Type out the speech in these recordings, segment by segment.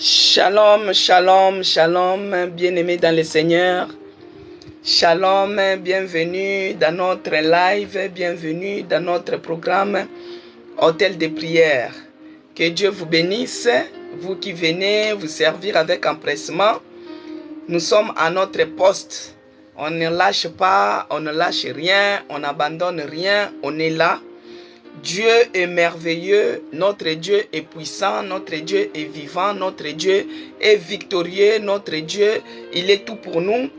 Shalom, shalom, shalom, bien-aimés dans le Seigneur. Shalom, bienvenue dans notre live, bienvenue dans notre programme Hôtel de prière. Que Dieu vous bénisse, vous qui venez vous servir avec empressement. Nous sommes à notre poste. On ne lâche pas, on ne lâche rien, on n'abandonne rien, on est là. Dieu est merveilleux, notre Dieu est puissant, notre Dieu est vivant, notre Dieu est victorieux, notre Dieu, il est tout pour nous.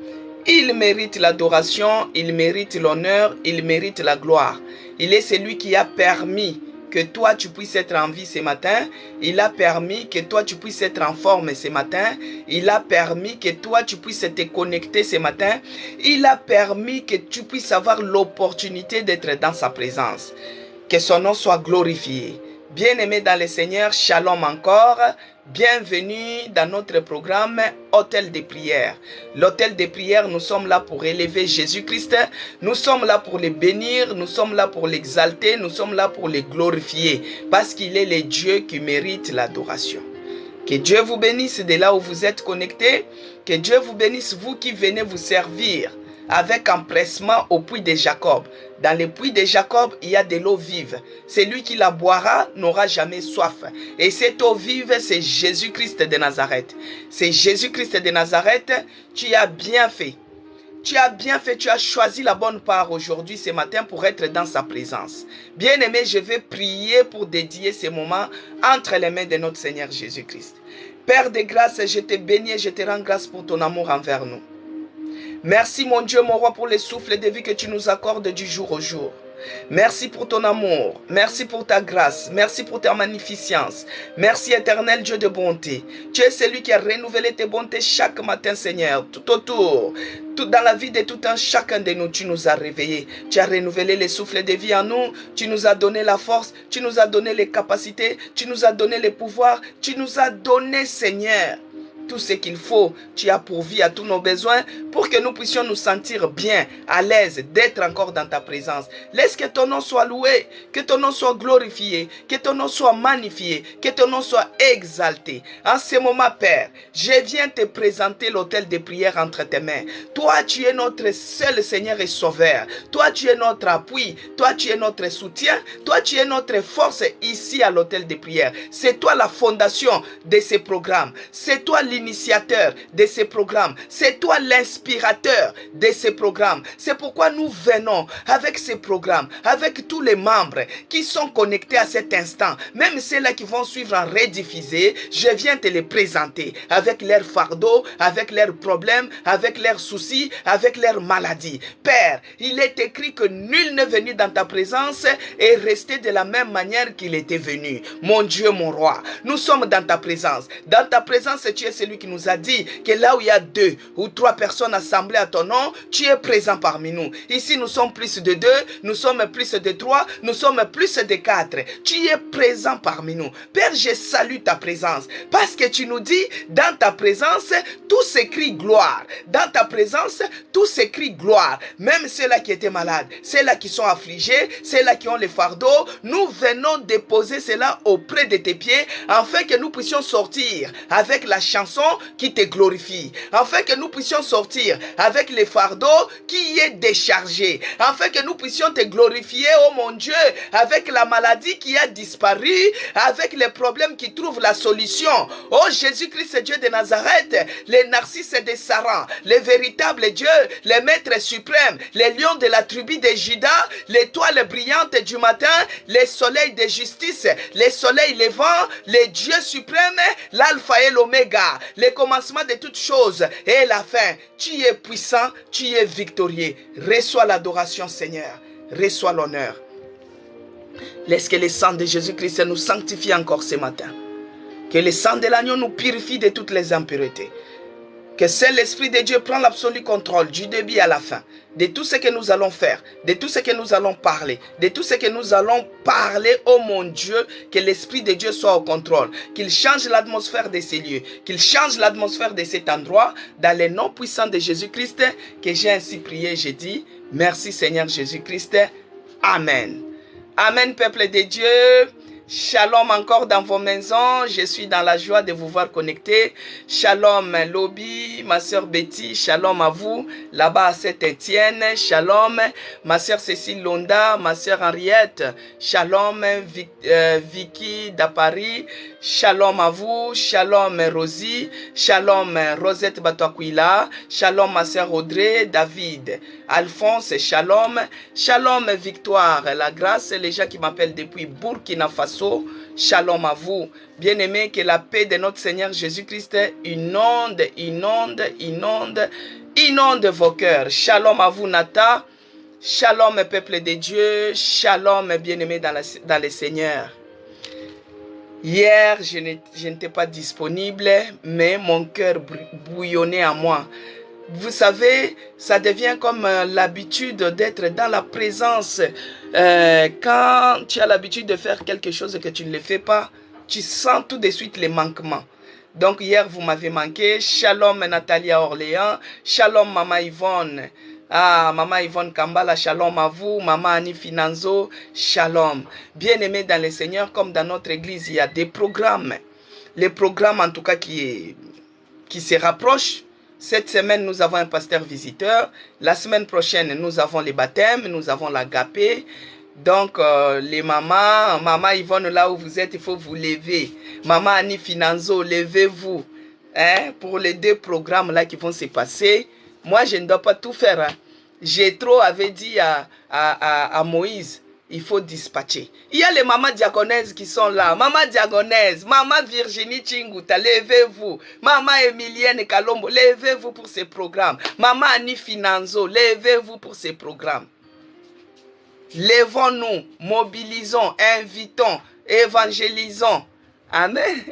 Il mérite l'adoration, il mérite l'honneur, il mérite la gloire. Il est celui qui a permis que toi tu puisses être en vie ce matin. Il a permis que toi tu puisses être en forme ce matin. Il a permis que toi tu puisses te connecter ce matin. Il a permis que tu puisses avoir l'opportunité d'être dans sa présence. Que son nom soit glorifié. Bien-aimés dans le Seigneur, shalom encore. Bienvenue dans notre programme Hôtel de prière. L'Hôtel de prière, nous sommes là pour élever Jésus-Christ. Nous sommes là pour le bénir. Nous sommes là pour l'exalter. Nous sommes là pour le glorifier. Parce qu'il est le Dieu qui mérite l'adoration. Que Dieu vous bénisse de là où vous êtes connectés. Que Dieu vous bénisse vous qui venez vous servir avec empressement au puits de Jacob. Dans le puits de Jacob, il y a de l'eau vive. Celui qui la boira n'aura jamais soif. Et cette eau vive, c'est Jésus-Christ de Nazareth. C'est Jésus-Christ de Nazareth. Tu as bien fait. Tu as bien fait, tu as choisi la bonne part aujourd'hui, ce matin, pour être dans sa présence. Bien-aimé, je vais prier pour dédier ces moments entre les mains de notre Seigneur Jésus-Christ. Père de grâce, je te bénis et je te rends grâce pour ton amour envers nous. Merci mon Dieu, mon roi, pour le souffle de vie que tu nous accordes du jour au jour. Merci pour ton amour, merci pour ta grâce, merci pour ta magnificence. Merci éternel Dieu de bonté. Tu es celui qui a renouvelé tes bontés chaque matin, Seigneur, tout autour. Dans la vie de tout un chacun de nous, tu nous as réveillés. Tu as renouvelé les souffles de vie en nous. Tu nous as donné la force, tu nous as donné les capacités, tu nous as donné les pouvoirs, tu nous as donné, Seigneur, tout ce qu'il faut. Tu as pourvu à tous nos besoins pour que nous puissions nous sentir bien, à l'aise d'être encore dans ta présence. Laisse que ton nom soit loué, que ton nom soit glorifié, que ton nom soit magnifié, que ton nom soit exalté. En ce moment, Père, je viens te présenter l'autel de prière entre tes mains. Toi, tu es notre seul Seigneur et Sauveur. Toi, tu es notre appui. Toi, tu es notre soutien. Toi, tu es notre force ici à l'autel de prière. C'est toi la fondation de ces programmes. C'est toi l'initiateur de ces programmes. C'est toi l'inspirateur de ces programmes. C'est pourquoi nous venons avec ces programmes, avec tous les membres qui sont connectés à cet instant, même ceux-là qui vont suivre en rediffusé. Je viens te les présenter avec leurs fardeaux, avec leurs problèmes, avec leurs soucis, avec leurs maladies. Père, il est écrit que nul n'est venu dans ta présence et resté de la même manière qu'il était venu. Mon Dieu, mon roi, nous sommes dans ta présence. Dans ta présence, tu es celui qui nous a dit que là où il y a 2 ou 3 personnes assemblées à ton nom, tu es présent parmi nous. Ici, nous sommes plus de 2, nous sommes plus de 3, nous sommes plus de 4. Tu es présent parmi nous. Père, je salue ta présence parce que tu nous dis, dans ta présence, tout s'écrit gloire. Dans ta présence, tout s'écrit gloire. Même ceux-là qui étaient malades, ceux-là qui sont affligés, ceux-là qui ont les fardeaux, nous venons déposer cela auprès de tes pieds afin que nous puissions sortir avec la chanson qui te glorifie, afin que nous puissions sortir avec les fardeaux qui est déchargé, afin que nous puissions te glorifier, oh mon Dieu, avec la maladie qui a disparu, avec les problèmes qui trouvent la solution. Oh Jésus-Christ, Dieu de Nazareth, les narcisses de Saran, les véritables dieux, les maîtres suprêmes, les lions de la tribu de Juda, l'étoile brillante du matin, les soleils de justice, les soleils levants, les dieux suprêmes, l'alpha et l'oméga, le commencement de toutes choses et la fin. Tu es puissant, tu es victorieux. Reçois l'adoration, Seigneur. Reçois l'honneur. Laisse que le sang de Jésus-Christ nous sanctifie encore ce matin. Que le sang de l'agneau nous purifie de toutes les impuretés. Que seul l'Esprit de Dieu prend l'absolu contrôle du début à la fin de tout ce que nous allons faire, de tout ce que nous allons parler, de tout ce que nous allons parler, oh mon Dieu, que l'Esprit de Dieu soit au contrôle, qu'il change l'atmosphère de ces lieux, qu'il change l'atmosphère de cet endroit, dans le nom puissant de Jésus-Christ, que j'ai ainsi prié, j'ai dit, merci Seigneur Jésus-Christ, Amen. Amen, peuple de Dieu. Shalom encore dans vos maisons. Je suis dans la joie de vous voir connectés. Shalom Lobby, ma sœur Betty. Shalom à vous. Là-bas à Saint-Étienne. Shalom ma sœur Cécile Londa, ma sœur Henriette. Shalom Vicky d'Apari. Shalom à vous. Shalom Rosie. Shalom Rosette Batoakwila. Shalom ma sœur Audrey, David, Alphonse. Shalom. Shalom Victoire. La grâce, les gens qui m'appellent depuis Burkina Faso. Shalom à vous. Bien-aimés, que la paix de notre Seigneur Jésus-Christ inonde vos cœurs. Shalom à vous, Nata. Shalom, peuple de Dieu. Shalom, bien-aimés dans le Seigneur. Hier, je n'étais pas disponible, mais mon cœur bouillonnait à moi. Vous savez, ça devient comme l'habitude d'être dans la présence. Quand tu as l'habitude de faire quelque chose et que tu ne le fais pas, tu sens tout de suite les manquements. Donc hier, vous m'avez manqué. Shalom Nathalie à Orléans. Shalom Maman Yvonne. Ah, Maman Yvonne Kambala, shalom à vous. Maman Annie Finanzo, shalom. Bien-aimés dans le Seigneur, comme dans notre église, il y a des programmes. Les programmes en tout cas qui se rapprochent. Cette semaine, nous avons un pasteur visiteur. La semaine prochaine, nous avons les baptêmes, nous avons l'agapé. Donc, les mamans, Maman Yvonne, là où vous êtes, il faut vous lever. Maman Annie Finanzo, levez-vous. Hein, pour les 2 programmes là qui vont se passer. Moi, je ne dois pas tout faire. Hein. Jétro avait dit à Moïse, il faut dispatcher. Il y a les mamans diaconaises qui sont là. Maman diaconaise, Maman Virginie Chinguta, levez-vous. Maman Emilienne Kalombo, levez-vous pour ces programmes. Maman Annie Finanzo, levez-vous pour ces programmes. Levons-nous, mobilisons, invitons, évangélisons. Amen.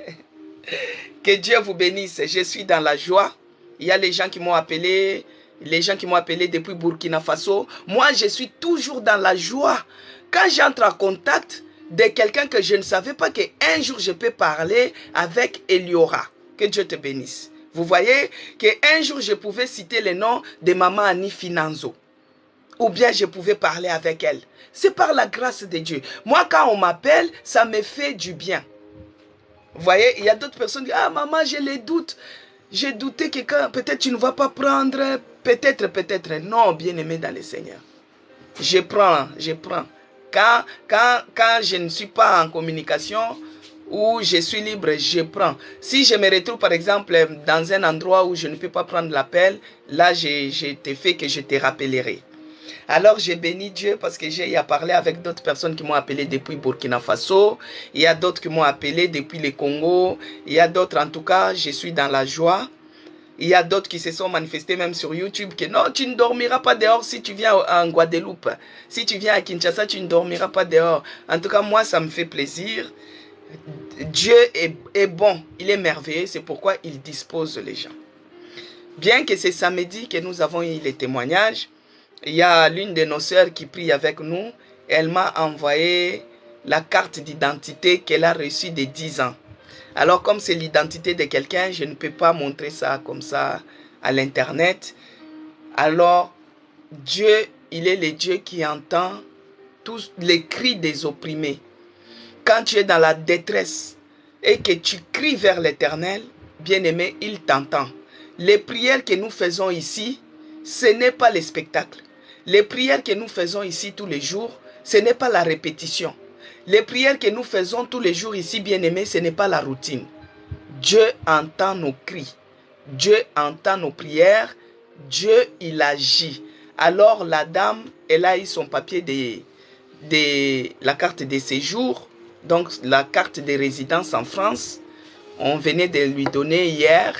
Que Dieu vous bénisse. Je suis dans la joie. Il y a les gens qui m'ont appelé, depuis Burkina Faso. Moi, je suis toujours dans la joie. Quand j'entre en contact de quelqu'un que je ne savais pas qu'un jour je peux parler avec Eliora. Que Dieu te bénisse. Vous voyez qu'un jour je pouvais citer le nom de Maman Annie Finanzo. Ou bien je pouvais parler avec elle. C'est par la grâce de Dieu. Moi, quand on m'appelle, ça me fait du bien. Vous voyez, il y a d'autres personnes qui disent, ah maman, j'ai les doutes. J'ai douté que peut-être tu ne vas pas prendre. Peut-être. Non, bien-aimé dans le Seigneur. Je prends. Quand je ne suis pas en communication ou je suis libre, je prends. Si je me retrouve par exemple dans un endroit où je ne peux pas prendre l'appel, là je te fais que je te rappellerai. Alors j'ai béni Dieu parce que j'ai parlé avec d'autres personnes qui m'ont appelé depuis Burkina Faso. Il y a d'autres qui m'ont appelé depuis le Congo. Il y a d'autres, en tout cas, je suis dans la joie. Il y a d'autres qui se sont manifestés même sur YouTube que non, tu ne dormiras pas dehors si tu viens en Guadeloupe. Si tu viens à Kinshasa, tu ne dormiras pas dehors. En tout cas, moi, ça me fait plaisir. Dieu est bon, il est merveilleux, c'est pourquoi il dispose les gens. Bien que c'est samedi que nous avons eu les témoignages, il y a l'une de nos sœurs qui prie avec nous. Elle m'a envoyé la carte d'identité qu'elle a reçue de 10 ans. Alors comme c'est l'identité de quelqu'un, je ne peux pas montrer ça comme ça à l'internet. Alors Dieu, il est le Dieu qui entend tous les cris des opprimés. Quand tu es dans la détresse et que tu cries vers l'Éternel, bien-aimé, il t'entend. Les prières que nous faisons ici, ce n'est pas les spectacles. Les prières que nous faisons ici tous les jours, ce n'est pas la répétition. Les prières que nous faisons tous les jours ici, bien-aimés, ce n'est pas la routine. Dieu entend nos cris. Dieu entend nos prières. Dieu, il agit. Alors la dame, elle a eu son papier la carte de séjour, donc la carte de résidence en France. On venait de lui donner hier.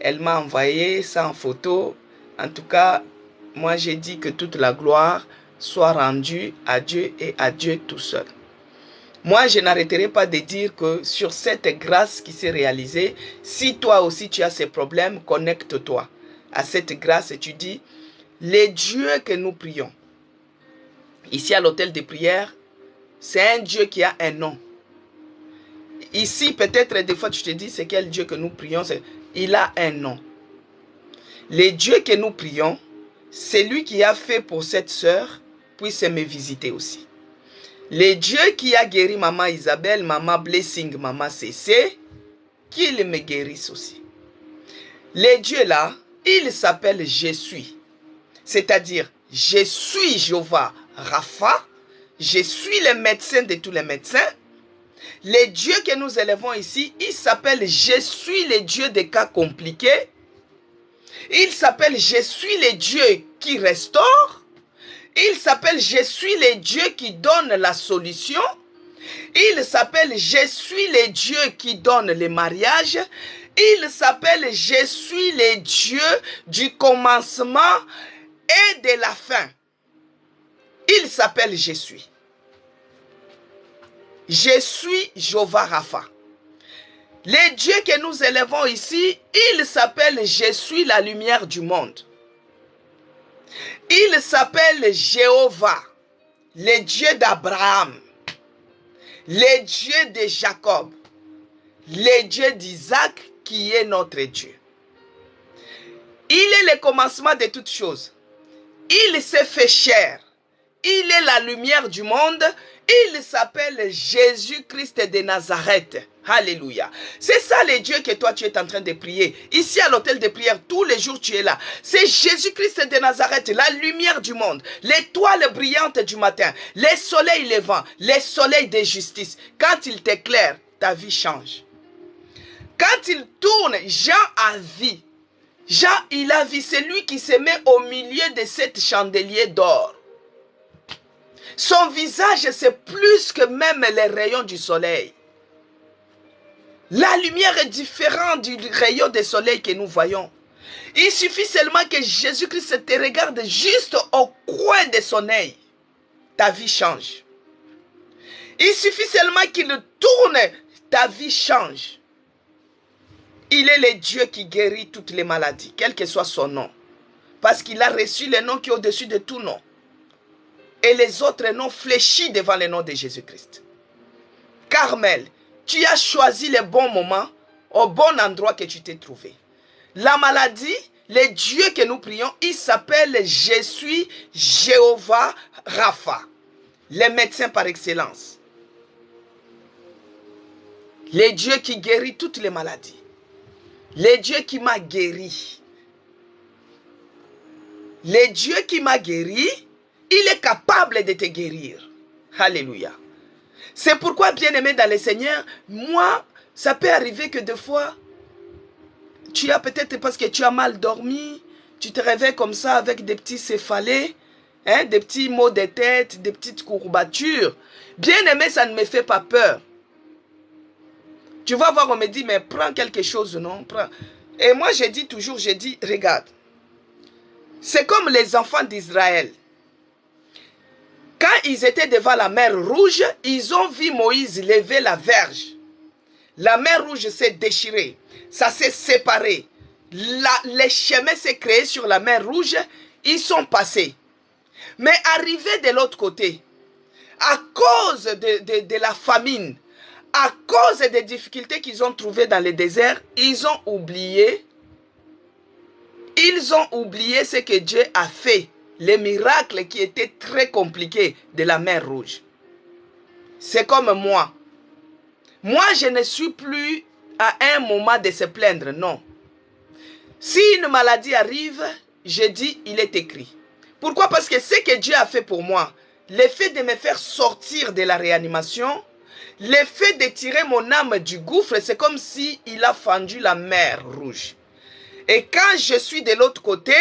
Elle m'a envoyé ça en photo. En tout cas, moi j'ai dit que toute la gloire soit rendue à Dieu et à Dieu tout seul. Moi, je n'arrêterai pas de dire que sur cette grâce qui s'est réalisée, si toi aussi tu as ces problèmes, connecte-toi à cette grâce et tu dis, les dieux que nous prions, ici à l'hôtel de prière, c'est un Dieu qui a un nom. Ici, peut-être des fois tu te dis, c'est quel Dieu que nous prions? Il a un nom. Les dieux que nous prions, c'est lui qui a fait pour cette sœur, puisse me visiter aussi. Le Dieu qui a guéri maman Isabelle, maman Blessing, maman CC, qu'il me guérisse aussi. Le Dieu là, il s'appelle Je suis. C'est-à-dire, je suis Jéhovah Rapha, je suis le médecin de tous les médecins. Le Dieu que nous élevons ici, il s'appelle Je suis le Dieu des cas compliqués. Il s'appelle Je suis le Dieu qui restaure. Il s'appelle Je suis le Dieu qui donne la solution. Il s'appelle Je suis le Dieu qui donne le mariage. Il s'appelle Je suis le Dieu du commencement et de la fin. Il s'appelle Je suis. Je suis Jéhovah Rapha. Le Dieu que nous élevons ici, il s'appelle Je suis la lumière du monde. Il s'appelle Jéhovah, le Dieu d'Abraham, le Dieu de Jacob, le Dieu d'Isaac qui est notre Dieu. Il est le commencement de toutes choses. Il s'est fait chair. Il est la lumière du monde. Il s'appelle Jésus-Christ de Nazareth. Alléluia. C'est ça le Dieu que toi tu es en train de prier. Ici à l'hôtel de prière, tous les jours tu es là. C'est Jésus-Christ de Nazareth, la lumière du monde, l'étoile brillante du matin, le soleil levant, le soleil de justice. Quand il t'éclaire, ta vie change. Quand il tourne, Jean a vie. Jean, il a vu, c'est lui qui se met au milieu de cet chandelier d'or. Son visage, c'est plus que même les rayons du soleil. La lumière est différente du rayon du soleil que nous voyons. Il suffit seulement que Jésus-Christ te regarde juste au coin de son œil. Ta vie change. Il suffit seulement qu'il tourne, ta vie change. Il est le Dieu qui guérit toutes les maladies, quel que soit son nom. Parce qu'il a reçu le nom qui est au-dessus de tout nom. Et les autres noms fléchis devant le nom de Jésus-Christ. Carmel, tu as choisi le bon moment, au bon endroit que tu t'es trouvé. La maladie, le Dieu que nous prions, il s'appelle Je suis Jéhovah Rapha, le médecin par excellence. Le Dieu qui guérit toutes les maladies. Le Dieu qui m'a guéri. Le Dieu qui m'a guéri, il est capable de te guérir. Alléluia. C'est pourquoi, bien-aimé dans le Seigneur, moi, ça peut arriver que des fois, tu as peut-être parce que tu as mal dormi, tu te réveilles comme ça avec des petits céphalées, hein, des petits maux de tête, des petites courbatures. Bien-aimé, ça ne me fait pas peur. Tu vas voir, on me dit, mais prends quelque chose, non? Prends. Et moi, je dis toujours, regarde, c'est comme les enfants d'Israël. Quand ils étaient devant la mer Rouge, ils ont vu Moïse lever la verge. La mer Rouge s'est déchirée, ça s'est séparé. Les chemins s'est créé sur la mer Rouge, ils sont passés. Mais arrivés de l'autre côté, à cause de la famine, à cause des difficultés qu'ils ont trouvées dans le désert, ils ont oublié ce que Dieu a fait. Les miracles qui étaient très compliqués de la mer Rouge. C'est comme moi. Moi, je ne suis plus à un moment de se plaindre, non. Si une maladie arrive, je dis, il est écrit. Pourquoi? Parce que ce que Dieu a fait pour moi, le fait de me faire sortir de la réanimation, le fait de tirer mon âme du gouffre, c'est comme si il a fendu la mer Rouge. Et quand je suis de l'autre côté,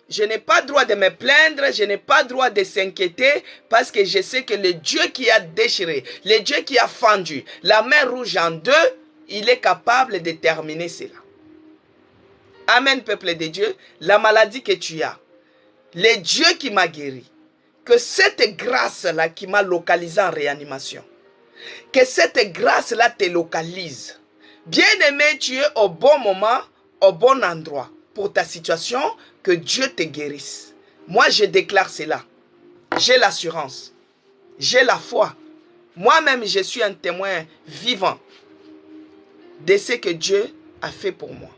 je n'ai pas droit de me plaindre, je n'ai pas droit de s'inquiéter parce que je sais que le Dieu qui a déchiré, le Dieu qui a fendu la mer Rouge en deux, il est capable de terminer cela. Amen, peuple de Dieu. La maladie que tu as, le Dieu qui m'a guéri, que cette grâce-là qui m'a localisé en réanimation, que cette grâce-là te localise. Bien-aimé, tu es au bon moment, au bon endroit pour ta situation, que Dieu te guérisse. Moi, je déclare cela. J'ai l'assurance. J'ai la foi. Moi-même, je suis un témoin vivant de ce que Dieu a fait pour moi.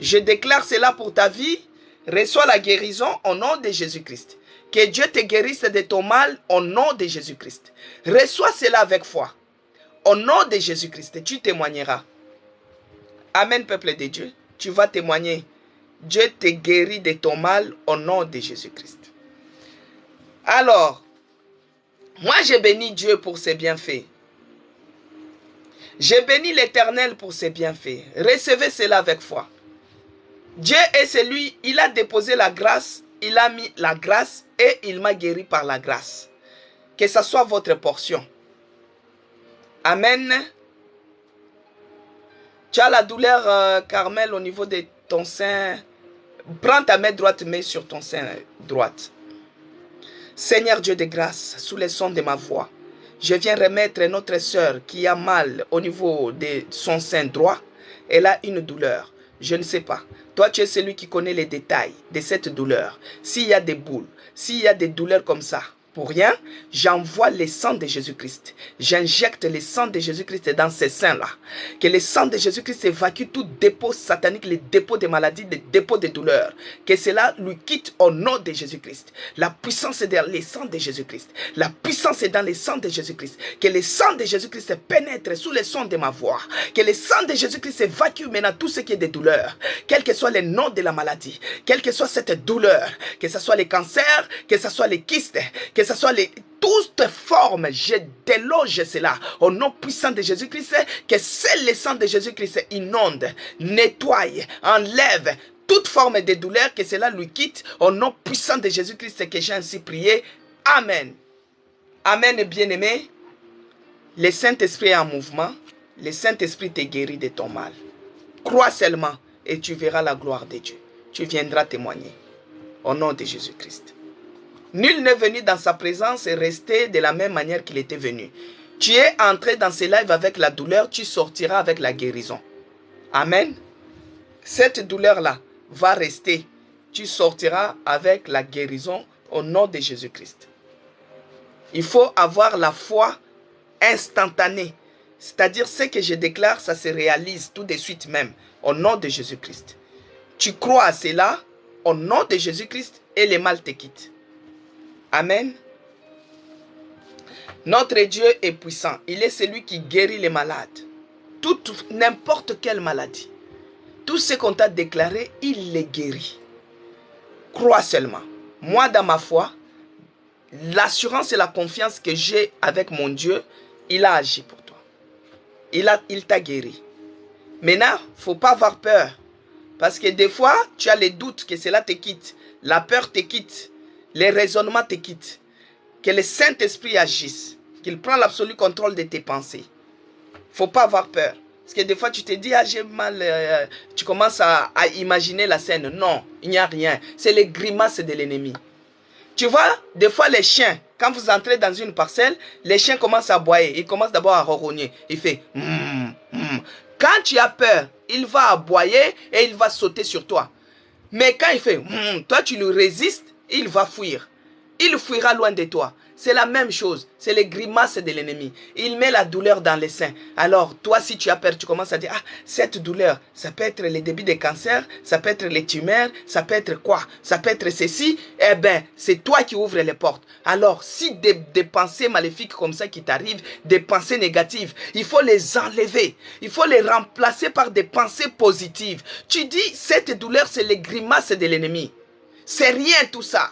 Je déclare cela pour ta vie. Reçois la guérison au nom de Jésus-Christ. Que Dieu te guérisse de ton mal au nom de Jésus-Christ. Reçois cela avec foi. Au nom de Jésus-Christ, tu témoigneras. Amen, peuple de Dieu. Tu vas témoigner. Dieu te guérit de ton mal au nom de Jésus-Christ. Alors, moi je bénis Dieu pour ses bienfaits. Je bénis l'Éternel pour ses bienfaits. Recevez cela avec foi. Dieu est celui, il a déposé la grâce, il a mis la grâce et il m'a guéri par la grâce. Que ce soit votre portion. Amen. Tu as la douleur, Carmel, au niveau de ton sein. Prends ta main droite, mets sur ton sein droite. Seigneur Dieu de grâce, sous les sons de ma voix, je viens remettre notre sœur qui a mal au niveau de son sein droit. Elle a une douleur. Je ne sais pas. Toi, tu es celui qui connaît les détails de cette douleur. S'il y a des boules, s'il y a des douleurs comme ça, pour rien, j'envoie le sang de Jésus-Christ. J'injecte le sang de Jésus-Christ dans ces seins-là. Que le sang de Jésus-Christ évacue tout dépôt satanique, les dépôts de maladies, les dépôts de douleurs. Que cela lui quitte au nom de Jésus-Christ. La puissance est dans le sang de Jésus-Christ. La puissance est dans le sang de Jésus-Christ. Que le sang de Jésus-Christ pénètre sous le son de ma voix. Que le sang de Jésus-Christ évacue maintenant tout ce qui est des douleurs. Quel que soit le nom de la maladie, quelle que soit cette douleur, que ce soit les cancers, que ce soit les kystes, que ce soit toutes formes, je déloge cela au nom puissant de Jésus-Christ, que seul le sang de Jésus-Christ inonde, nettoie, enlève toute forme de douleur, que cela lui quitte au nom puissant de Jésus-Christ que j'ai ainsi prié. Amen. Amen, bien-aimé. Le Saint-Esprit est en mouvement. Le Saint-Esprit te guérit de ton mal. Crois seulement et tu verras la gloire de Dieu. Tu viendras témoigner au nom de Jésus-Christ. Nul n'est venu dans sa présence et resté de la même manière qu'il était venu. Tu es entré dans ce live avec la douleur, tu sortiras avec la guérison. Amen. Cette douleur-là va rester. Tu sortiras avec la guérison au nom de Jésus-Christ. Il faut avoir la foi instantanée. C'est-à-dire ce que je déclare, ça se réalise tout de suite même au nom de Jésus-Christ. Tu crois à cela au nom de Jésus-Christ et le mal te quitte. Amen. Notre Dieu est puissant. Il est celui qui guérit les malades. N'importe quelle maladie. Tout ce qu'on t'a déclaré, il les guérit. Crois seulement. Moi, dans ma foi, l'assurance et la confiance que j'ai avec mon Dieu, il a agi pour toi. Il t'a guéri. Maintenant, il ne faut pas avoir peur. Parce que des fois, tu as les doutes que cela te quitte. La peur te quitte. Les raisonnements te quittent. Que le Saint-Esprit agisse. Qu'il prenne l'absolu contrôle de tes pensées. Il ne faut pas avoir peur. Parce que des fois, tu te dis, ah, j'ai mal. Tu commences à imaginer la scène. Non, il n'y a rien. C'est les grimaces de l'ennemi. Tu vois, des fois, les chiens, quand vous entrez dans une parcelle, les chiens commencent à aboyer. Ils commencent d'abord à ronronner. Il fait Quand tu as peur, il va aboyer et il va sauter sur toi. Mais quand il fait toi, tu lui résistes, il va fuir. Il fuira loin de toi. C'est la même chose. C'est les grimaces de l'ennemi. Il met la douleur dans les seins. Alors, toi, si tu as peur, tu commences à dire, ah, cette douleur, ça peut être les débuts de cancer, ça peut être les tumeurs, ça peut être quoi? Ça peut être ceci. Eh bien, c'est toi qui ouvres les portes. Alors, si des pensées maléfiques comme ça qui t'arrivent, des pensées négatives, il faut les enlever. Il faut les remplacer par des pensées positives. Tu dis, cette douleur, c'est les grimaces de l'ennemi. C'est rien tout ça.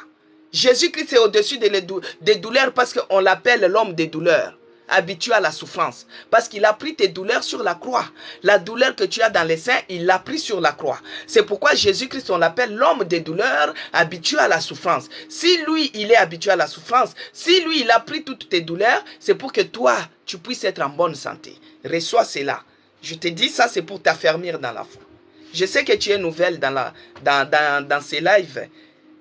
Jésus-Christ est au-dessus des douleurs parce qu'on l'appelle l'homme des douleurs, habitué à la souffrance. Parce qu'il a pris tes douleurs sur la croix. La douleur que tu as dans les seins, il l'a pris sur la croix. C'est pourquoi Jésus-Christ, on l'appelle l'homme des douleurs, habitué à la souffrance. Si lui, il est habitué à la souffrance, si lui, il a pris toutes tes douleurs, c'est pour que toi, tu puisses être en bonne santé. Reçois cela. Je te dis ça, c'est pour t'affermir dans la foi. Je sais que tu es nouvelle dans ces lives.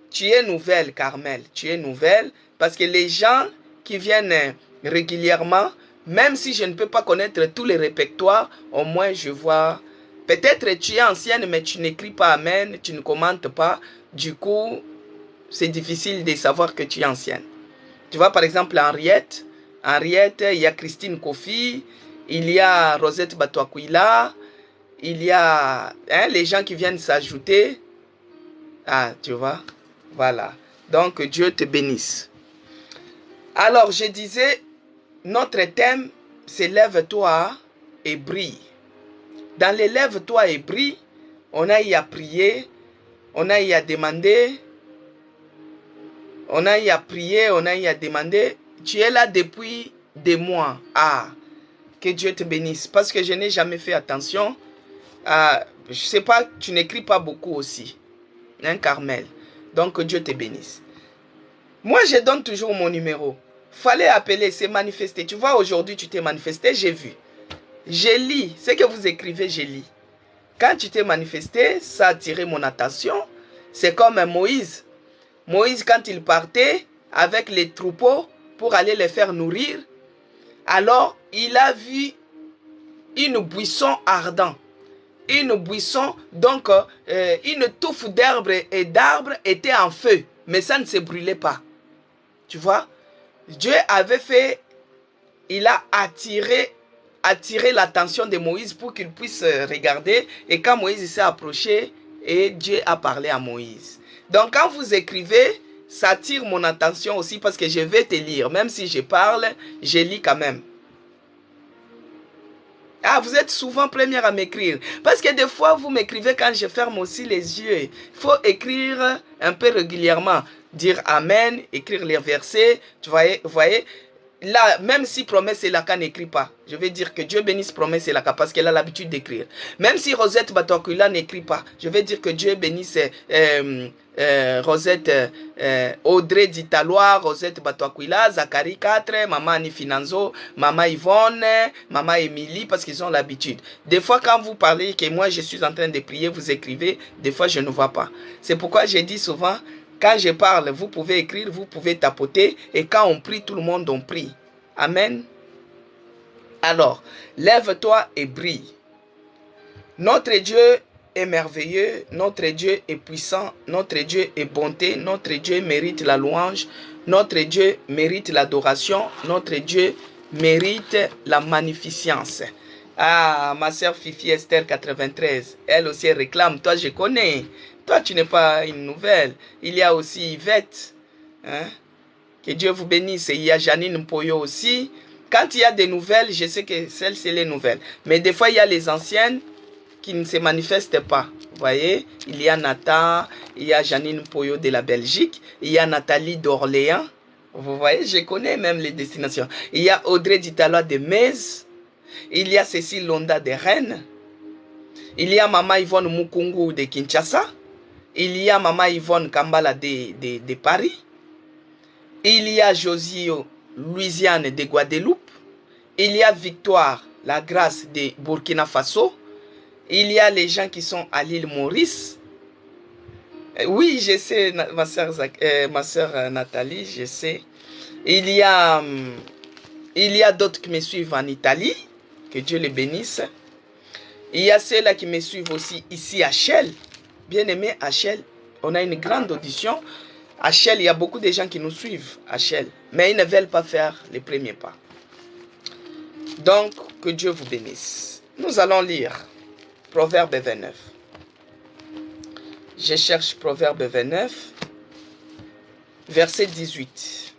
Tu es nouvelle, Carmel. Tu es nouvelle parce que les gens qui viennent régulièrement, même si je ne peux pas connaître tous les répertoires, au moins je vois. Peut-être tu es ancienne, mais tu n'écris pas Amen, tu ne commentes pas. Du coup, c'est difficile de savoir que tu es ancienne. Tu vois, par exemple, Henriette. Henriette, il y a Christine Kofi, il y a Rosette Batoakuila, il y a les gens qui viennent s'ajouter. Ah, tu vois. Voilà. Donc, Dieu te bénisse. Alors, je disais, notre thème, c'est lève-toi et brille. Dans les lève-toi et brille, on a eu à prier, on a eu à demander, on a eu à prier, on a eu à demander. Tu es là depuis des mois. Ah, que Dieu te bénisse. Parce que je n'ai jamais fait attention. Je ne sais pas, tu n'écris pas beaucoup aussi. Hein, Carmel. Donc, que Dieu te bénisse. Moi, je donne toujours mon numéro. Fallait appeler, c'est manifester. Tu vois, aujourd'hui, tu t'es manifesté, j'ai vu. Je lis. Ce que vous écrivez, je lis. Quand tu t'es manifesté, ça a attiré mon attention. C'est comme Moïse. Moïse, quand il partait avec les troupeaux pour aller les faire nourrir, alors il a vu une buisson ardente. Une buisson, donc une touffe d'herbe et d'arbres était en feu, mais ça ne se brûlait pas. Tu vois, Dieu avait fait, il a attiré l'attention de Moïse pour qu'il puisse regarder. Et quand Moïse s'est approché, et Dieu a parlé à Moïse. Donc quand vous écrivez, ça attire mon attention aussi parce que je vais te lire. Même si je parle, je lis quand même. Ah, vous êtes souvent première à m'écrire. Parce que des fois, vous m'écrivez quand je ferme aussi les yeux. Il faut écrire un peu régulièrement. Dire Amen, écrire les versets. Tu voyez, là, même si promesse et Laka n'écrit pas, je vais dire que Dieu bénisse promesse et Laka parce qu'elle a l'habitude d'écrire. Même si Rosette Batoakula n'écrit pas, je vais dire que Dieu bénisse Rosette Audrey Ditalois, Rosette Batoakula, Zachary 4, Maman Annie Finanzo, Maman Yvonne, Maman Émilie, parce qu'ils ont l'habitude. Des fois, quand vous parlez que moi je suis en train de prier, vous écrivez, des fois je ne vois pas. C'est pourquoi je dis souvent, quand je parle, vous pouvez écrire, vous pouvez tapoter. Et quand on prie, tout le monde on prie. Amen. Alors, lève-toi et brille. Notre Dieu est merveilleux. Notre Dieu est puissant. Notre Dieu est bonté. Notre Dieu mérite la louange. Notre Dieu mérite l'adoration. Notre Dieu mérite la magnificence. Ah, ma sœur Fifi Esther 93, elle aussi réclame. Toi, je connais. Toi, tu n'es pas une nouvelle. Il y a aussi Yvette. Hein? Que Dieu vous bénisse. Et il y a Janine Mpoyo aussi. Quand il y a des nouvelles, je sais que celles, c'est les nouvelles. Mais des fois, il y a les anciennes qui ne se manifestent pas. Vous voyez, il y a Nathan, il y a Janine Mpoyo de la Belgique, il y a Nathalie d'Orléans. Vous voyez, je connais même les destinations. Il y a Audrey Ditalois de Metz. Il y a Cécile Londa de Rennes. Il y a Maman Yvonne Mukungu de Kinshasa. Il y a Maman Yvonne Kambala de Paris. Il y a Josio Louisiane de Guadeloupe. Il y a Victoire, la grâce de Burkina Faso. Il y a les gens qui sont à l'île Maurice. Oui, je sais, ma soeur Nathalie, je sais. Il y a d'autres qui me suivent en Italie. Que Dieu les bénisse. Il y a ceux-là qui me suivent aussi ici à Shell. Bien-aimé, à Shell, on a une grande audition. À Shell, il y a beaucoup de gens qui nous suivent à Shell. Mais ils ne veulent pas faire les premiers pas. Donc, que Dieu vous bénisse. Nous allons lire Proverbe 29. Je cherche Proverbe 29, verset 18.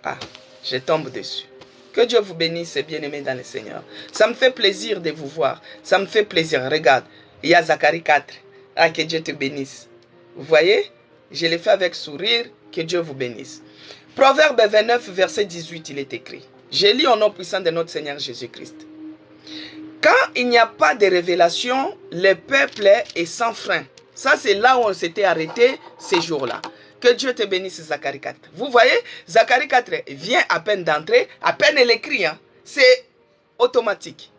Ah, je tombe dessus. Que Dieu vous bénisse, bien-aimés dans le Seigneur. Ça me fait plaisir de vous voir. Ça me fait plaisir. Regarde, il y a Zacharie 4. Ah, que Dieu te bénisse. Vous voyez? Je l'ai fait avec sourire. Que Dieu vous bénisse. Proverbe 29, verset 18, il est écrit. Je lis au nom puissant de notre Seigneur Jésus-Christ. Quand il n'y a pas de révélation, le peuple est sans frein. Ça, c'est là où on s'était arrêté ces jours-là. Que Dieu te bénisse, Zacharie 4. Vous voyez, Zacharie 4 vient à peine d'entrer, à peine elle écrit. Hein. C'est automatique.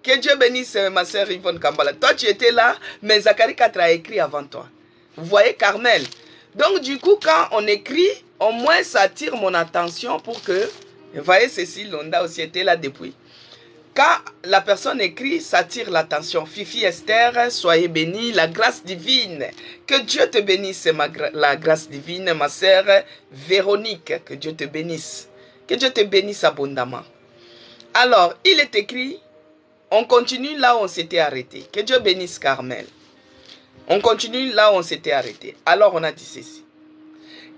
Que Dieu bénisse ma soeur Yvonne Kambala. Toi, tu étais là, mais Zacharie 4 a écrit avant toi. Vous voyez, Carmel. Donc, du coup, quand on écrit, au moins, ça attire mon attention pour que... Vous voyez, Cécile Londa aussi était là depuis. Quand la personne écrit, ça attire l'attention. Fifi Esther, soyez bénie, la grâce divine. Que Dieu te bénisse, la grâce divine, ma sœur Véronique. Que Dieu te bénisse. Que Dieu te bénisse abondamment. Alors, il est écrit, on continue là où on s'était arrêté. Que Dieu bénisse Carmel. On continue là où on s'était arrêté. Alors, on a dit ceci.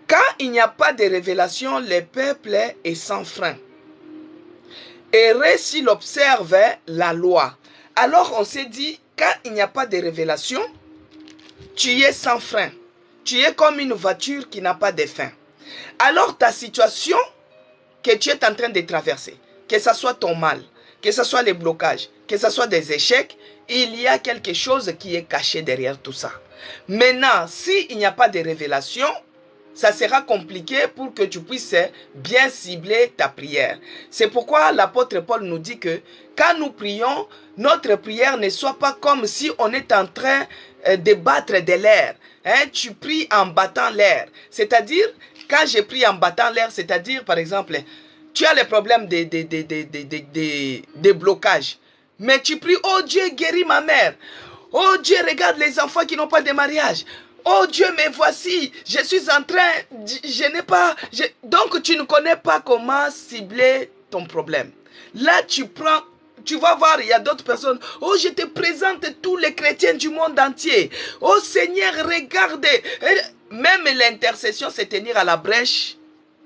Quand il n'y a pas de révélation, le peuple est sans frein. Heureux s'il observe la loi. Alors on s'est dit, quand il n'y a pas de révélation, tu es sans frein. Tu es comme une voiture qui n'a pas de frein. Alors ta situation que tu es en train de traverser, que ce soit ton mal, que ce soit les blocages, que ce soit des échecs, il y a quelque chose qui est caché derrière tout ça. Maintenant, s'il n'y a pas de révélation, ça sera compliqué pour que tu puisses bien cibler ta prière. C'est pourquoi l'apôtre Paul nous dit que quand nous prions, notre prière ne soit pas comme si on est en train de battre de l'air. Tu pries en battant l'air. C'est-à-dire, quand je prie en battant l'air, c'est-à-dire, par exemple, tu as les problèmes de blocage. Mais tu pries, oh Dieu, guéris ma mère. Oh Dieu, regarde les enfants qui n'ont pas de mariage. Oh Dieu, mais voici, je suis en train, je n'ai pas... Donc tu ne connais pas comment cibler ton problème. Là, tu prends... Tu vas voir, il y a d'autres personnes. Oh, je te présente tous les chrétiens du monde entier. Oh Seigneur, regardez. Même l'intercession, c'est tenir à la brèche.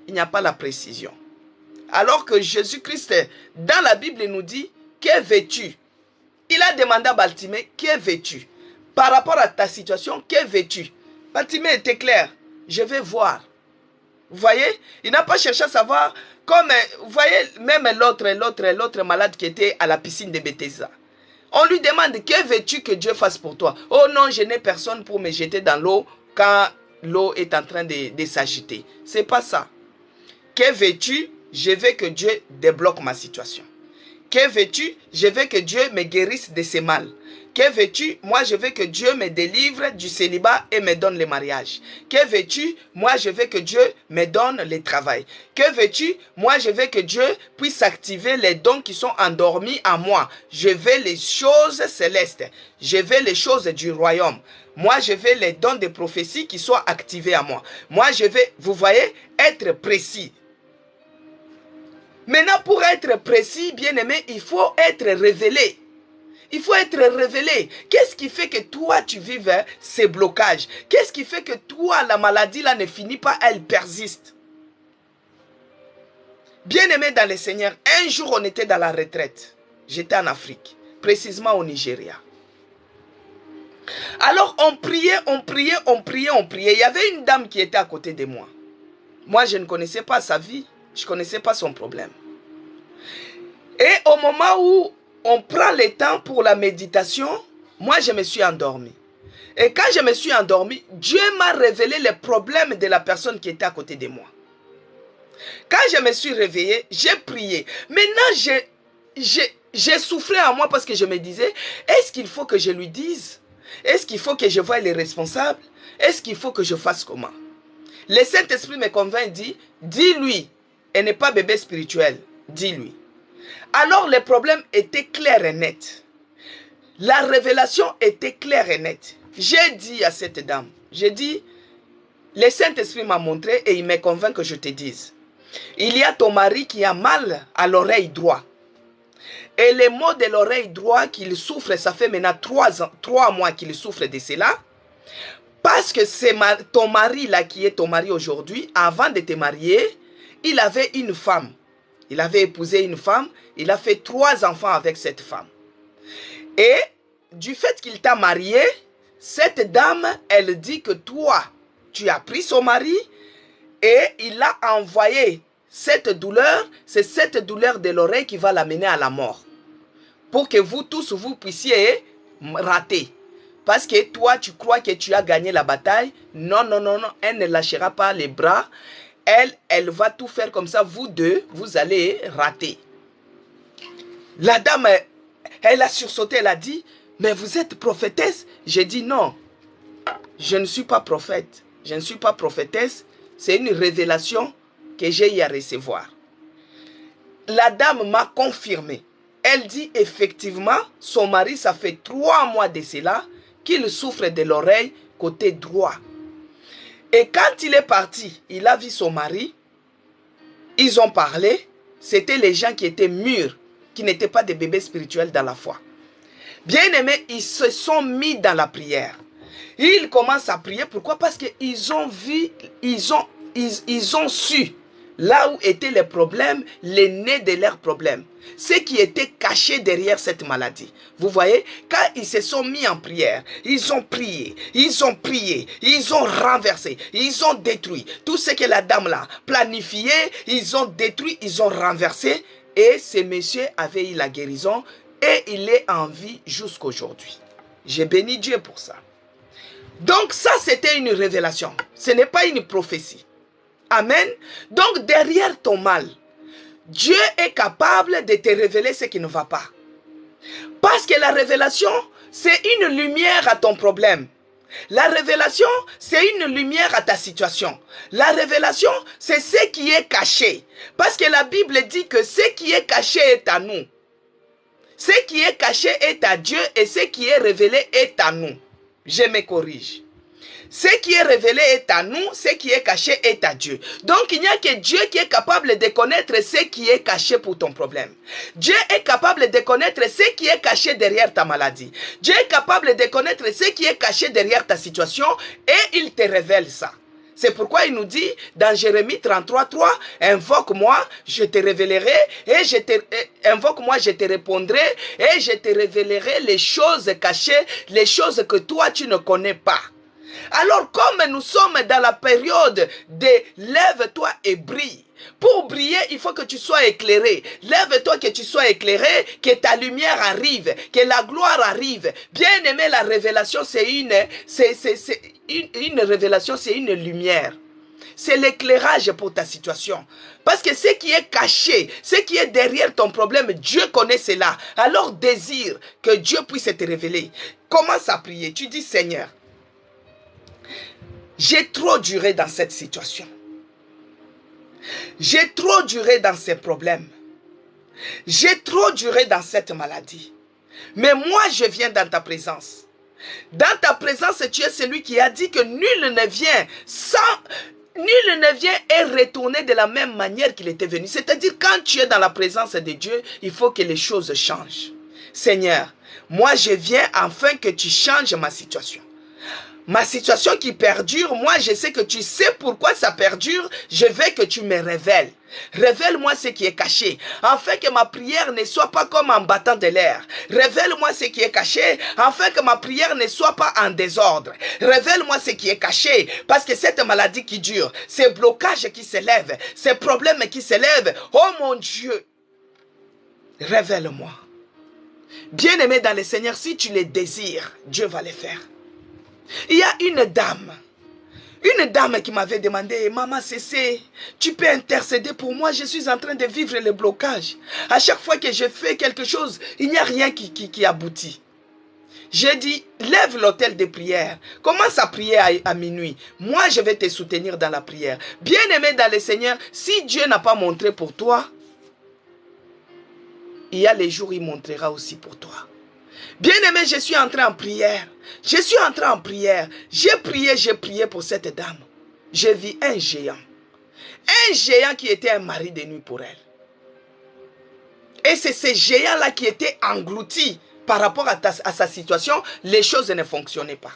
Il n'y a pas la précision. Alors que Jésus-Christ, dans la Bible, il nous dit, que veux-tu? Il a demandé à Bartimée, que veux-tu? Par rapport à ta situation, que veux-tu? Bartimée était clair, je vais voir. Vous voyez? Il n'a pas cherché à savoir, comme, vous voyez, même l'autre malade qui était à la piscine de Bethesda. On lui demande, que veux-tu que Dieu fasse pour toi? Oh non, je n'ai personne pour me jeter dans l'eau quand l'eau est en train de s'agiter. C'est pas ça. Que veux-tu? Je veux que Dieu débloque ma situation. Que veux-tu? Je veux que Dieu me guérisse de ses mal. Que veux-tu? Moi, je veux que Dieu me délivre du célibat et me donne le mariage. Que veux-tu? Moi, je veux que Dieu me donne le travail. Que veux-tu? Moi, je veux que Dieu puisse activer les dons qui sont endormis en moi. Je veux les choses célestes. Je veux les choses du royaume. Moi, je veux les dons de prophétie qui soient activés en moi. Moi, je veux, vous voyez, être précis. Maintenant, pour être précis, bien-aimé, il faut être révélé. Il faut être révélé. Qu'est-ce qui fait que toi, tu vives ces blocages? Qu'est-ce qui fait que toi, la maladie là ne finit pas, elle persiste? Bien-aimé dans le Seigneur, un jour, on était dans la retraite. J'étais en Afrique, précisément au Nigeria. Alors, on priait. Il y avait une dame qui était à côté de moi. Moi, je ne connaissais pas sa vie. Je ne connaissais pas son problème. Et au moment où on prend le temps pour la méditation, moi je me suis endormi. Et quand je me suis endormi, Dieu m'a révélé les problèmes de la personne qui était à côté de moi. Quand je me suis réveillé, j'ai prié. Maintenant, j'ai soufflé en moi parce que je me disais, est-ce qu'il faut que je lui dise? Est-ce qu'il faut que je voie les responsables? Est-ce qu'il faut que je fasse comment? Le Saint-Esprit me convainc, dit, dis-lui. Et n'est pas bébé spirituel, dis-lui. Alors le problème était clair et net. La révélation était claire et nette. J'ai dit à cette dame, j'ai dit, le Saint-Esprit m'a montré et il me convainc que je te dise. Il y a ton mari qui a mal à l'oreille droite. Et les maux de l'oreille droite qu'il souffre, ça fait maintenant 3 mois qu'il souffre de cela. Parce que c'est ton mari là qui est ton mari aujourd'hui, avant de te marier, il avait une femme. Il avait épousé une femme. Il a fait 3 enfants avec cette femme. Et du fait qu'il t'a marié, cette dame, elle dit que toi, tu as pris son mari et il a envoyé cette douleur. C'est cette douleur de l'oreille qui va l'amener à la mort. Pour que vous tous, vous puissiez rater. Parce que toi, tu crois que tu as gagné la bataille. Non, non, non, non. Elle ne lâchera pas les bras. Elle va tout faire comme ça. Vous deux, vous allez rater. La dame, elle a sursauté. Elle a dit, mais vous êtes prophétesse? J'ai dit non. Je ne suis pas prophète. Je ne suis pas prophétesse. C'est une révélation que j'ai eu à recevoir. La dame m'a confirmé. Elle dit effectivement, son mari, ça fait 3 mois de cela, qu'il souffre de l'oreille côté droit. Et quand il est parti, il a vu son mari, ils ont parlé, c'était les gens qui étaient mûrs, qui n'étaient pas des bébés spirituels dans la foi. Bien aimés, ils se sont mis dans la prière. Ils commencent à prier, pourquoi? Parce qu'ils ont vu, ils ont ils ont su là où étaient les problèmes, les nez de leurs problèmes. Ce qui était caché derrière cette maladie. Vous voyez, quand ils se sont mis en prière, ils ont prié, ils ont renversé, ils ont détruit. Tout ce que la dame là planifié, ils ont détruit, ils ont renversé. Et ce monsieur avait eu la guérison et il est en vie jusqu'aujourd'hui. J'ai béni Dieu pour ça. Donc ça, c'était une révélation. Ce n'est pas une prophétie. Amen. Donc derrière ton mal, Dieu est capable de te révéler ce qui ne va pas. Parce que la révélation, c'est une lumière à ton problème. La révélation, c'est une lumière à ta situation. La révélation, c'est ce qui est caché. Parce que la Bible dit que ce qui est caché est à nous. Ce qui est caché est à Dieu et ce qui est révélé est à nous. Je me corrige. Ce qui est révélé est à nous, ce qui est caché est à Dieu. Donc il n'y a que Dieu qui est capable de connaître ce qui est caché pour ton problème. Dieu est capable de connaître ce qui est caché derrière ta maladie. Dieu est capable de connaître ce qui est caché derrière ta situation et il te révèle ça. C'est pourquoi il nous dit dans Jérémie 33:3, invoque-moi, je te révélerai et invoque-moi, je te répondrai et je te révélerai les choses cachées, les choses que toi tu ne connais pas. Alors comme nous sommes dans la période de lève-toi et brille. Pour briller, il faut que tu sois éclairé. Lève-toi que tu sois éclairé, que ta lumière arrive, que la gloire arrive. Bien aimé, la révélation, c'est une révélation, c'est une lumière. C'est l'éclairage pour ta situation. Parce que ce qui est caché, ce qui est derrière ton problème, Dieu connaît cela. Alors désire que Dieu puisse te révéler. Commence à prier. Tu dis, Seigneur, j'ai trop duré dans cette situation. J'ai trop duré dans ces problèmes. J'ai trop duré dans cette maladie. Mais moi, je viens dans ta présence. Dans ta présence, tu es celui qui a dit que nul ne vient et retourner de la même manière qu'il était venu. C'est-à-dire, quand tu es dans la présence de Dieu, il faut que les choses changent. Seigneur, moi, je viens afin que tu changes ma situation. Ma situation qui perdure, moi je sais que tu sais pourquoi ça perdure, je veux que tu me révèles. Révèle-moi ce qui est caché, afin que ma prière ne soit pas comme en battant de l'air. Révèle-moi ce qui est caché, afin que ma prière ne soit pas en désordre. Révèle-moi ce qui est caché, parce que cette maladie qui dure, ces blocages qui s'élèvent, ces problèmes qui s'élèvent, oh mon Dieu, révèle-moi. Bien-aimé dans le Seigneur, si tu les désires, Dieu va les faire. Il y a une dame qui m'avait demandé, maman Cécé, tu peux intercéder pour moi, je suis en train de vivre le blocage. À chaque fois que je fais quelque chose, il n'y a rien qui aboutit. J'ai dit, lève l'autel de prière, commence à prier à minuit. Moi, je vais te soutenir dans la prière. Bien-aimé dans le Seigneur, si Dieu n'a pas montré pour toi, il y a les jours où il montrera aussi pour toi. Bien-aimé, je suis entré en prière. Je suis entré en prière. J'ai prié pour cette dame. J'ai vu un géant. Un géant qui était un mari de nuit pour elle. Et c'est ce géant-là qui était englouti par rapport à sa situation. Les choses ne fonctionnaient pas.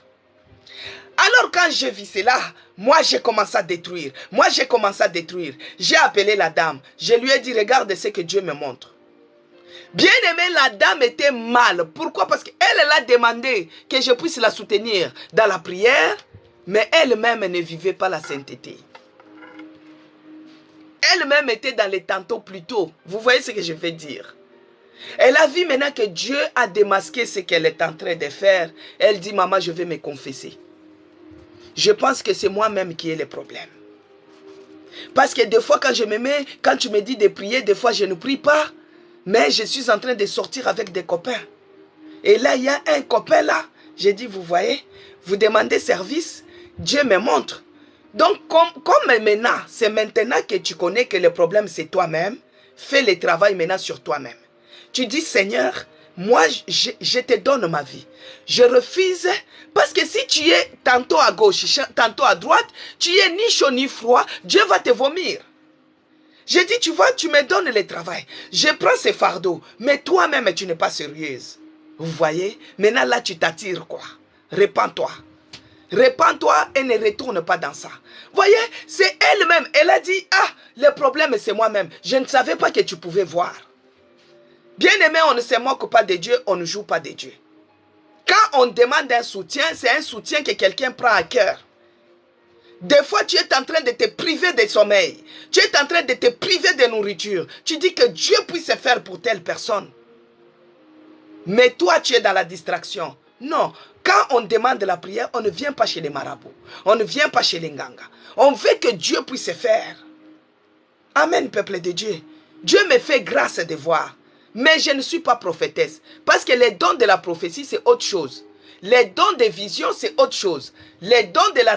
Alors quand j'ai vu cela, moi j'ai commencé à détruire. J'ai appelé la dame. Je lui ai dit, regarde ce que Dieu me montre. Bien aimé, la dame était mal. Pourquoi? Parce qu'elle a demandé que je puisse la soutenir dans la prière, mais elle-même ne vivait pas la sainteté. Elle-même était dans les tantôt plus tôt. Vous voyez ce que je veux dire? Elle a vu maintenant que Dieu a démasqué ce qu'elle est en train de faire. Elle dit, maman, je vais me confesser. Je pense que c'est moi-même qui ai les problèmes. Parce que des fois, quand tu me dis de prier, des fois je ne prie pas. Mais je suis en train de sortir avec des copains. Et là, il y a un copain là. J'ai dit, vous voyez, vous demandez service, Dieu me montre. Donc, comme maintenant, c'est maintenant que tu connais que le problème c'est toi-même, fais le travail maintenant sur toi-même. Tu dis, Seigneur, moi, je te donne ma vie. Je refuse, parce que si tu es tantôt à gauche, tantôt à droite, tu es ni chaud ni froid, Dieu va te vomir. J'ai dit, tu vois, tu me donnes le travail. Je prends ces fardeaux. Mais toi-même, tu n'es pas sérieuse. Vous voyez? Maintenant, là, tu t'attires quoi? Répands-toi. Répands-toi et ne retourne pas dans ça. Voyez, c'est elle-même. Elle a dit, ah, le problème c'est moi-même. Je ne savais pas que tu pouvais voir. Bien-aimé, on ne se moque pas de Dieu, on ne joue pas de Dieu. Quand on demande un soutien, c'est un soutien que quelqu'un prend à cœur. Des fois, tu es en train de te priver de sommeil. Tu es en train de te priver de nourriture. Tu dis que Dieu puisse faire pour telle personne. Mais toi, tu es dans la distraction. Non. Quand on demande la prière, on ne vient pas chez les marabouts. On ne vient pas chez les nganga. On veut que Dieu puisse faire. Amen, peuple de Dieu. Dieu me fait grâce de voir. Mais je ne suis pas prophétesse. Parce que les dons de la prophétie, c'est autre chose. Les dons de vision, c'est autre chose. Les dons de la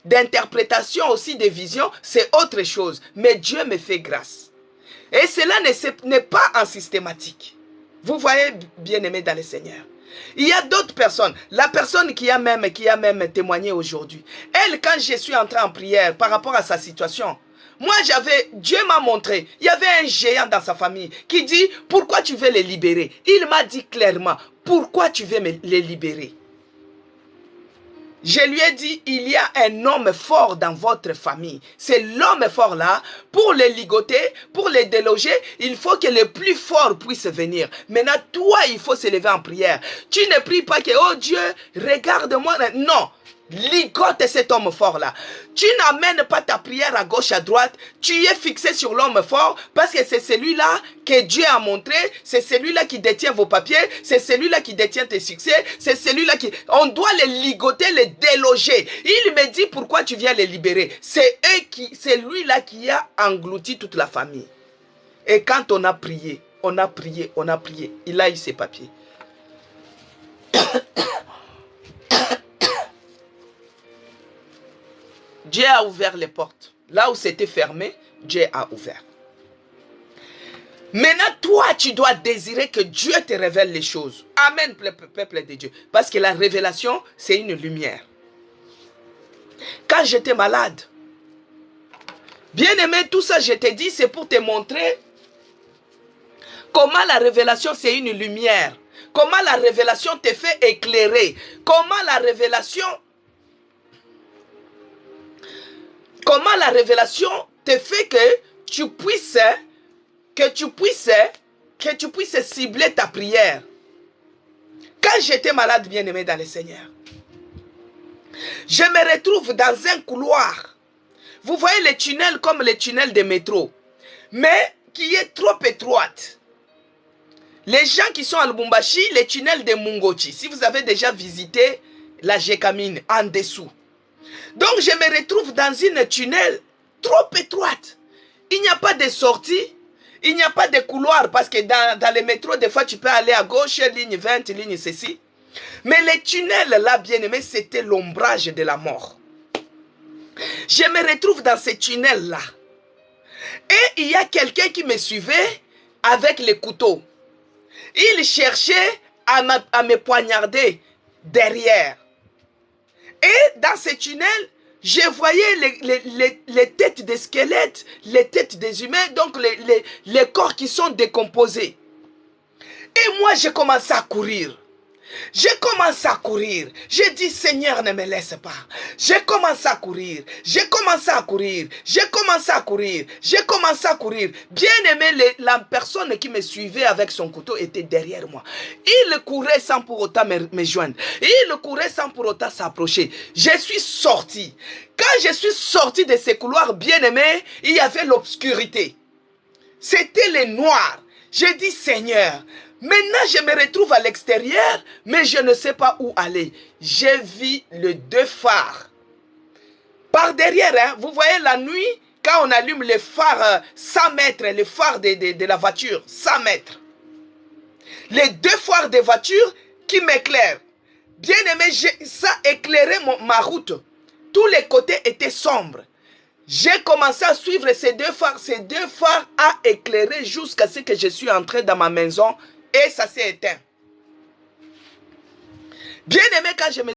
d'interprétation aussi des visions, c'est autre chose. Mais Dieu me fait grâce. Et cela n'est pas en systématique. Vous voyez, bien-aimés dans le Seigneur. Il y a d'autres personnes. La personne qui a même témoigné aujourd'hui. Elle, quand je suis entré en prière par rapport à sa situation, moi, Dieu m'a montré, il y avait un géant dans sa famille qui dit, pourquoi tu veux les libérer? Il m'a dit clairement, pourquoi tu veux les libérer? Je lui ai dit, il y a un homme fort dans votre famille. C'est l'homme fort là, pour les ligoter, pour les déloger, il faut que le plus fort puisse venir. Maintenant, toi, il faut se lever en prière. Tu ne pries pas que, oh Dieu, regarde-moi. Non. Ligote cet homme fort là. Tu n'amènes pas ta prière à gauche, à droite. Tu es fixé sur l'homme fort parce que c'est celui-là que Dieu a montré. C'est celui-là qui détient vos papiers. C'est celui-là qui détient tes succès. C'est celui-là qui... On doit les ligoter, les déloger. Il me dit pourquoi tu viens les libérer. C'est lui-là qui a englouti toute la famille. Et quand on a prié, il a eu ses papiers. Dieu a ouvert les portes. Là où c'était fermé, Dieu a ouvert. Maintenant, toi, tu dois désirer que Dieu te révèle les choses. Amen, peuple de Dieu. Parce que la révélation, c'est une lumière. Quand j'étais malade, bien aimé, tout ça, je t'ai dit, c'est pour te montrer comment la révélation, c'est une lumière. Comment la révélation te fait éclairer. Comment la révélation te fait que tu puisses cibler ta prière. Quand j'étais malade, bien-aimé dans le Seigneur, je me retrouve dans un couloir. Vous voyez les tunnels comme les tunnels de métro, mais qui est trop étroite. Les gens qui sont à Lubumbashi, les tunnels de Mungochi, si vous avez déjà visité la Gécamine en dessous. Donc je me retrouve dans une tunnel trop étroite. Il n'y a pas de sortie, il n'y a pas de couloir parce que dans les métros, des fois tu peux aller à gauche, ligne 20, ligne ceci. Mais les tunnels là, bien aimé, c'était l'ombrage de la mort. Je me retrouve dans ces tunnels là. Et il y a quelqu'un qui me suivait avec les couteaux. Il cherchait à me poignarder derrière. Et dans ces tunnels, je voyais les têtes des squelettes, les têtes des humains, donc les corps qui sont décomposés. Et moi, j'ai commencé à courir. J'ai commencé à courir. J'ai dit, Seigneur, ne me laisse pas. J'ai commencé à courir. J'ai commencé à courir. J'ai commencé à courir. J'ai commencé à courir. Bien aimé, la personne qui me suivait avec son couteau était derrière moi. Il courait sans pour autant me joindre. Il courait sans pour autant s'approcher. Je suis sorti. Quand je suis sorti de ces couloirs, bien aimé, il y avait l'obscurité. C'était le noir. J'ai dit, Seigneur, maintenant, je me retrouve à l'extérieur, mais je ne sais pas où aller. J'ai vu les deux phares. Par derrière, hein, vous voyez la nuit, quand on allume les phares 100 mètres, les phares de la voiture, 100 mètres. Les deux phares de voiture qui m'éclairent. Bien aimé, ça éclairait ma route. Tous les côtés étaient sombres. J'ai commencé à suivre ces deux phares. Ces deux phares ont éclairé jusqu'à ce que je suis entré dans ma maison. Et ça s'est éteint. Bien aimé, quand je me